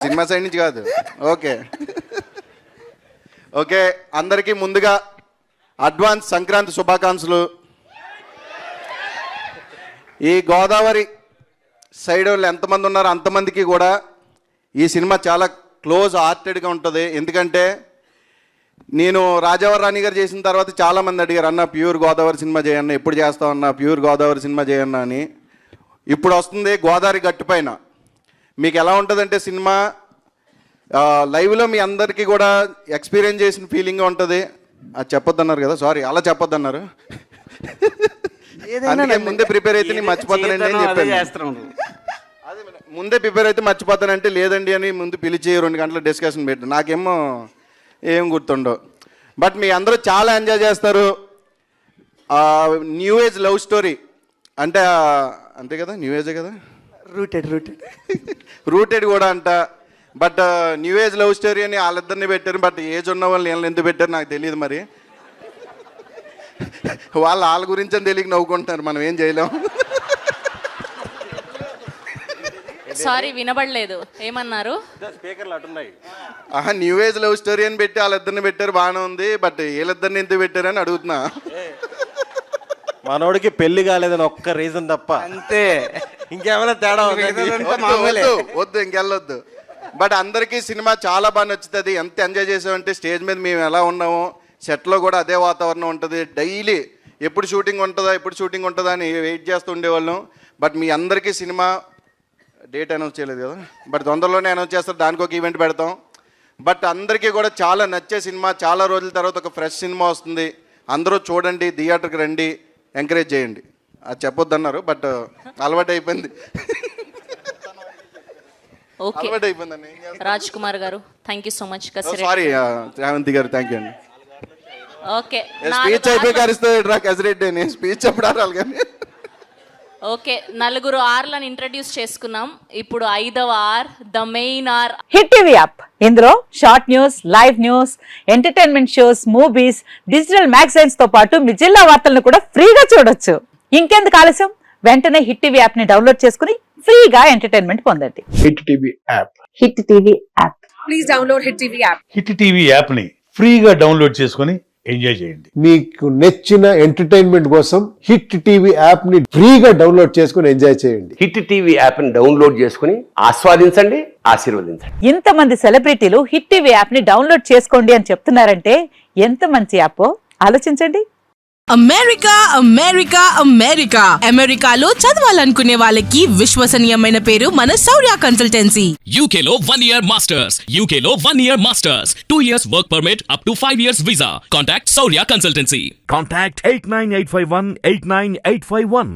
Cinema side నుంచి కాదు. Okay okay, అందరికీ ముందుగా అడ్వాన్స్ సంక్రాంతి శుభాకాంక్షలు. ఈ గోదావరి సైడ్ వాళ్ళు ఎంతమంది ఉన్నారో అంతమందికి కూడా ఈ సినిమా చాలా క్లోజ్ హార్టెడ్గా ఉంటుంది. ఎందుకంటే నేను రాజావారి రాణి గారు చేసిన తర్వాత చాలామంది అడిగారు, అన్న ప్యూర్ గోదావరి సినిమా చేయన్న, ఎప్పుడు చేస్తావు అన్న ప్యూర్ గోదావరి సినిమా చేయన్న అని. ఇప్పుడు వస్తుంది గోదావరి గట్టు పైన. మీకు ఎలా ఉంటుందంటే సినిమా లైవ్లో మీ అందరికీ కూడా ఎక్స్పీరియన్స్ చేసిన ఫీలింగ్ ఉంటుంది. అది చెప్పొద్దన్నారు కదా, సారీ అలా చెప్పొద్దన్నారు. అందుకే ముందే ప్రిపేర్ అయితే నేను మర్చిపోతానండి అని చెప్పాను. అదే ముందే ప్రిపేర్ అయితే మర్చిపోతానంటే లేదండి అని ముందు పిలిచి 2 గంటల డిస్కషన్ పెట్టాను. నాకేమో ఏం గుర్తుండవు. బట్ మీ అందరూ చాలా ఎంజాయ్ చేస్తారు. న్యూ ఏజ్ లవ్ స్టోరీ అంటే అంతే కదా, న్యూ ఏజే కదా, రూటెడ్ కూడా అంట. But new age love story అని వాళ్ళిద్దరిని పెట్టారు. బట్ ఏజ్ ఉన్న వాళ్ళని వీళ్ళని ఎందుకు పెట్టారు నాకు తెలియదు. మరి వాళ్ళ గురించి అని తెలియక నవ్వుకుంటున్నారు, మనం ఏం చేయలేం. సారీ వినబడలేదు, ఏమన్నారు? న్యూ ఏజ్ లవ్ స్టోరీ అని పెట్టి వాళ్ళిద్దరిని పెట్టారు, బాగానే ఉంది. బట్ వీళ్ళిద్దరిని ఎందుకు పెట్టారని అడుగుతున్నా. మనోడికి పెళ్లి కాలేదని ఒక్క రీజన్ తప్ప, అంతే. ఇంకేమైనా తేడా వద్దు ఇంకెళ్ళొద్దు. బట్ అందరికీ సినిమా చాలా బాగా నచ్చుతుంది. ఎంత ఎంజాయ్ చేసామంటే స్టేజ్ మీద మేము ఎలా ఉన్నామో సెట్లో కూడా అదే వాతావరణం ఉంటుంది. డైలీ ఎప్పుడు షూటింగ్ ఉంటుందా అని వెయిట్ చేస్తూ ఉండేవాళ్ళం. బట్ మీ అందరికీ సినిమా డేట్ అనౌన్స్ చేయలేదు కదా, బట్ తొందరలోనే అనౌన్స్ చేస్తారు, దానికి ఒక ఈవెంట్ పెడతాం. బట్ అందరికీ కూడా చాలా నచ్చే సినిమా, చాలా రోజుల తర్వాత ఒక ఫ్రెష్ సినిమా వస్తుంది. అందరూ చూడండి, థియేటర్కి రండి, ఎంకరేజ్ చేయండి. అది చెప్పొద్దన్నారు బట్ అలవాటు అయిపోయింది. ఓకే రాజ్ కుమార్ గారు, thank you so much. Sorry Revanthi గారు, థ్యాంక్ యూ అండి. ఓకే స్పీచ్ అయిపోయి కరిస్తుంది కసిరెడ్డి అని స్పీచ్ చెప్పడాలి కానీ. ఓకే 4 ఆర్లను ఇంట్రడ్యూస్ చేసుకున్నాం. ఇప్పుడు 5వ R, the main R, hit TV app. ఇందులో short news, live news, entertainment shows, movies, digital magazines తో పాటు మీ జిల్లా వార్తలను కూడా ఫ్రీగా చూడొచ్చు. ఇంకెందుకు ఆలస్యం, వెంటనే హిట్ టీవీ యాప్ ని డౌన్లోడ్ చేసుకుని ఫ్రీగా ఎంటర్టైన్మెంట్ పొందండి. Hit TV app. Hit TV app. Please download hit TV app. Hit TV app ని ఫ్రీగా డౌన్లోడ్ చేసుకుని ఎంజాయ్ చేయండి. మీకు నచ్చిన ఎంటర్టైన్మెంట్ కోసం హిట్ టీవీ యాప్ ని ఫ్రీగా డౌన్లోడ్ చేసుకుని ఎంజాయ్ చేయండి. హిట్ టీవీ యాప్ ని డౌన్లోడ్ చేసుకుని ఆస్వాదించండి, ఆశీర్వదించండి. ఇంతమంది సెలబ్రిటీలు హిట్ టీవీ యాప్ ని డౌన్లోడ్ చేసుకోండి అని చెప్తున్నారంటే ఎంత మంచి యాప్ ఆలోచించండి. అమెరికా అమెరికా అమెరికా అమెరికాలో చదవాలనుకునే వాళ్ళకి విశ్వసనీయమైన పేరు మన శౌర్య కన్సల్టెన్సీ. UK లో 1 year masters. UK లో 1 year masters. 2 years work permit up to 5 years visa. Contact Saurya Consultancy. Contact 89851 89851.